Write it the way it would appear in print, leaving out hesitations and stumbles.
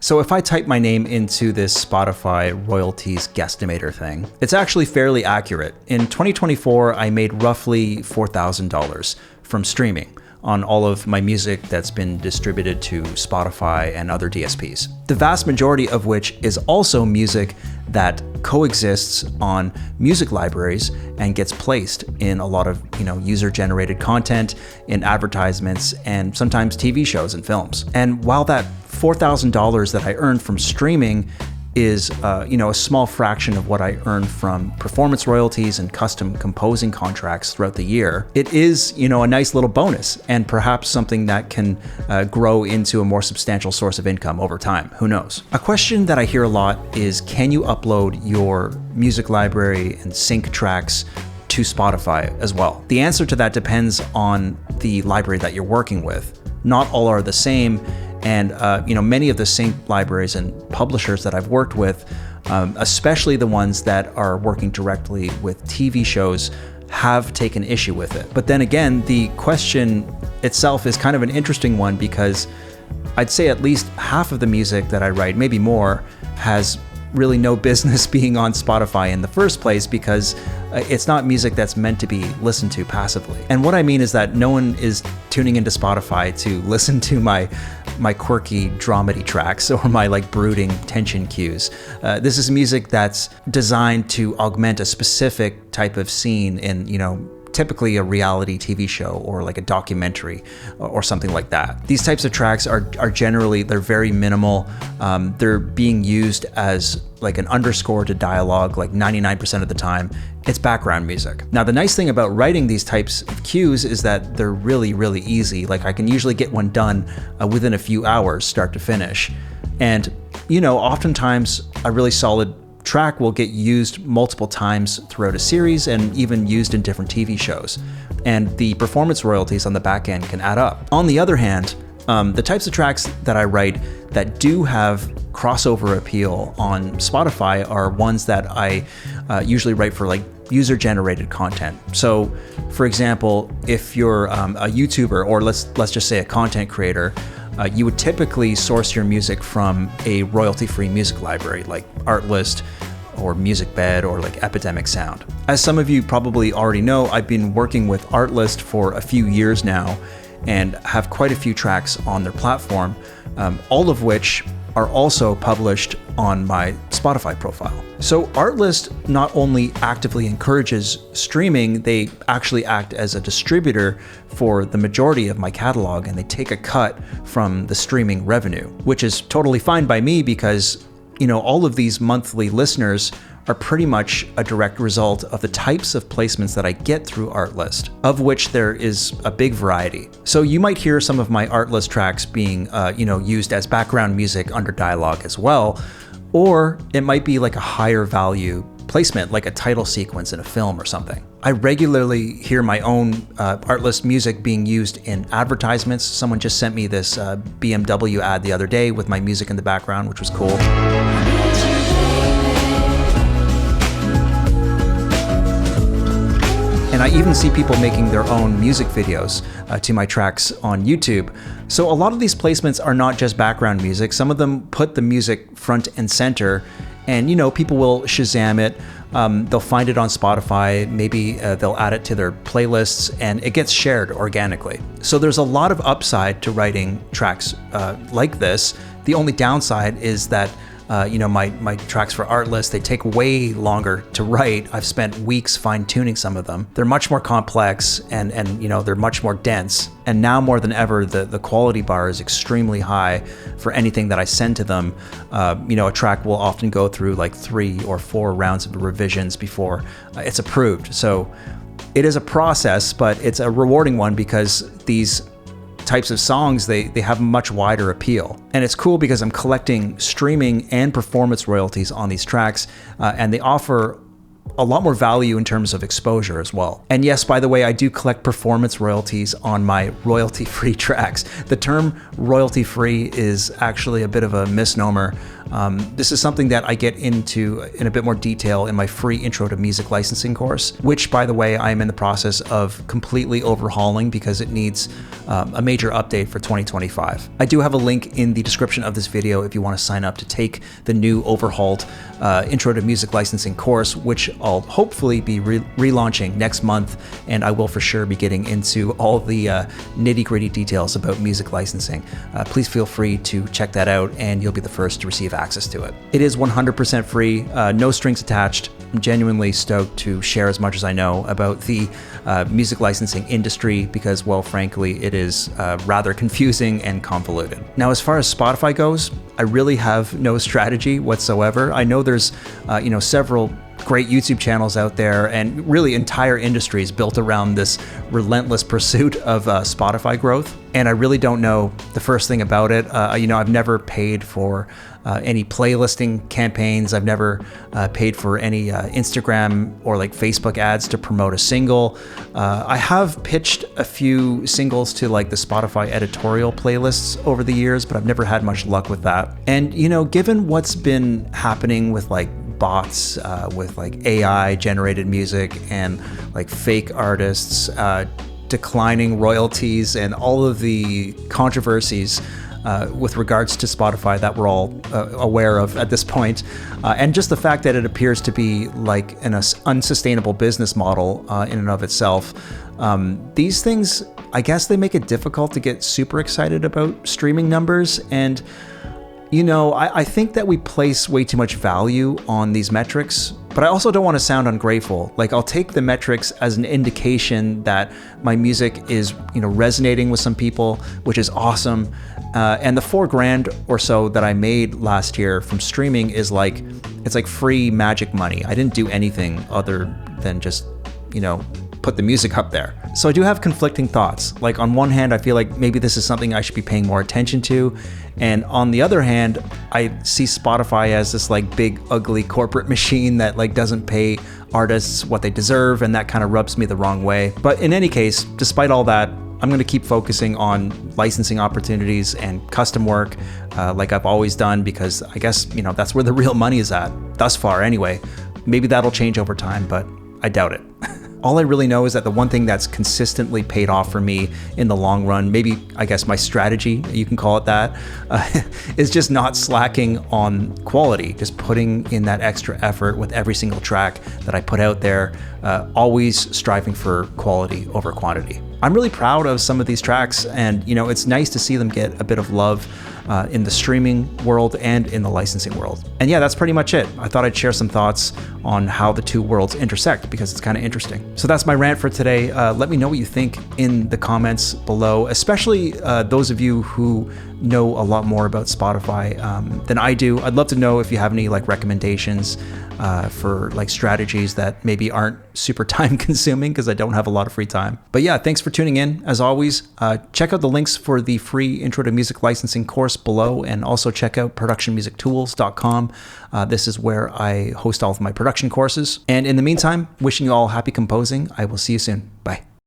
So if I type my name into this Spotify royalties guesstimator thing, it's actually fairly accurate. In 2024, I made roughly $4,000 from streaming on all of my music that's been distributed to Spotify and other DSPs. The vast majority of which is also music that coexists on music libraries and gets placed in a lot of, user-generated content, in advertisements, and sometimes TV shows and films. And while that $4,000 that I earned from streaming is a small fraction of what I earn from performance royalties and custom composing contracts throughout the year, it is a nice little bonus and perhaps something that can grow into a more substantial source of income over time. Who knows? A question that I hear a lot is, can you upload your music library and sync tracks to Spotify as well? The answer to that depends on the library that you're working with. Not all are the same. And many of the sync libraries and publishers that I've worked with, especially the ones that are working directly with TV shows, have taken issue with it. But then again, the question itself is kind of an interesting one, because I'd say at least half of the music that I write, maybe more, has really no business being on Spotify in the first place, because it's not music that's meant to be listened to passively. And what I mean is that no one is tuning into Spotify to listen to my quirky dramedy tracks or my brooding tension cues. This is music that's designed to augment a specific type of scene in, typically a reality TV show or like a documentary or something like that. These types of tracks are generally, they're very minimal. They're being used as like an underscore to dialogue, like 99% of the time. It's background music. Now, the nice thing about writing these types of cues is that they're really, really easy. Like, I can usually get one done within a few hours, start to finish. And, oftentimes a really solid track will get used multiple times throughout a series and even used in different TV shows. And the performance royalties on the back end can add up. On the other hand, the types of tracks that I write that do have crossover appeal on Spotify are ones that I usually write for user-generated content. So, for example, if you're a YouTuber, or let's just say a content creator, you would typically source your music from a royalty-free music library like Artlist or MusicBed or like Epidemic Sound. As some of you probably already know, I've been working with Artlist for a few years now and have quite a few tracks on their platform, all of which are also published on my Spotify profile. So Artlist not only actively encourages streaming, they actually act as a distributor for the majority of my catalog, and they take a cut from the streaming revenue, which is totally fine by me because, all of these monthly listeners are pretty much a direct result of the types of placements that I get through Artlist, of which there is a big variety. So you might hear some of my Artlist tracks being, used as background music under dialogue as well, or it might be like a higher value placement, like a title sequence in a film or something. I regularly hear my own Artlist music being used in advertisements. Someone just sent me this BMW ad the other day with my music in the background, which was cool. And I even see people making their own music videos to my tracks on YouTube. So a lot of these placements are not just background music. Some of them put the music front and center, and people will Shazam it. They'll find it on Spotify. Maybe they'll add it to their playlists, and it gets shared organically. So there's a lot of upside to writing tracks like this. The only downside is that my tracks for Artlist, they take way longer to write. I've spent weeks fine-tuning some of them. They're much more complex and they're much more dense. And now more than ever, the quality bar is extremely high for anything that I send to them. A track will often go through like 3 or 4 rounds of revisions before it's approved. So it is a process, but it's a rewarding one because these types of songs, they have much wider appeal. And it's cool because I'm collecting streaming and performance royalties on these tracks, and they offer a lot more value in terms of exposure as well. And yes, by the way, I do collect performance royalties on my royalty-free tracks. The term royalty-free is actually a bit of a misnomer. This is something that I get into in a bit more detail in my free Intro to Music Licensing course, which, by the way, I am in the process of completely overhauling because it needs a major update for 2025. I do have a link in the description of this video if you want to sign up to take the new overhauled Intro to Music Licensing course, which I'll hopefully be relaunching next month, and I will for sure be getting into all the nitty-gritty details about music licensing. Please feel free to check that out, and you'll be the first to receive access to it. It is 100% free, no strings attached. I'm genuinely stoked to share as much as I know about the music licensing industry because, well, frankly, it is rather confusing and convoluted. Now, as far as Spotify goes, I really have no strategy whatsoever. I know there's, several great YouTube channels out there and really entire industries built around this relentless pursuit of Spotify growth. And I really don't know the first thing about it. I've never paid for any playlisting campaigns. I've never paid for any Instagram or like Facebook ads to promote a single. I have pitched a few singles to like the Spotify editorial playlists over the years, but I've never had much luck with that. And, given what's been happening with like bots, with like AI generated music and like fake artists, declining royalties and all of the controversies with regards to Spotify that we're all aware of at this point. And just the fact that it appears to be like an unsustainable business model in and of itself. These things, I guess they make it difficult to get super excited about streaming numbers. And I think that we place way too much value on these metrics, but I also don't want to sound ungrateful. Like, I'll take the metrics as an indication that my music is, resonating with some people, which is awesome. And the $4,000 or so that I made last year from streaming is like, it's like free magic money. I didn't do anything other than just, put the music up there. So I do have conflicting thoughts. Like, on one hand, I feel like maybe this is something I should be paying more attention to. And on the other hand, I see Spotify as this like big, ugly corporate machine that like doesn't pay artists what they deserve. And that kind of rubs me the wrong way. But in any case, despite all that, I'm going to keep focusing on licensing opportunities and custom work like I've always done, because I guess, that's where the real money is at, thus far anyway. Maybe that'll change over time, but I doubt it. All I really know is that the one thing that's consistently paid off for me in the long run, maybe I guess my strategy, you can call it that, is just not slacking on quality, just putting in that extra effort with every single track that I put out there, always striving for quality over quantity. I'm really proud of some of these tracks, and it's nice to see them get a bit of love in the streaming world and in the licensing world. And yeah, that's pretty much it. I thought I'd share some thoughts on how the two worlds intersect because it's kind of interesting. So that's my rant for today. Let me know what you think in the comments below, especially those of you who know a lot more about Spotify than I do. I'd love to know if you have any like recommendations for like strategies that maybe aren't super time consuming, because I don't have a lot of free time. But yeah, thanks for tuning in. As always, check out the links for the free Intro to Music Licensing course below, and also check out productionmusictools.com. This is where I host all of my production courses. And in the meantime, wishing you all happy composing. I will see you soon. Bye.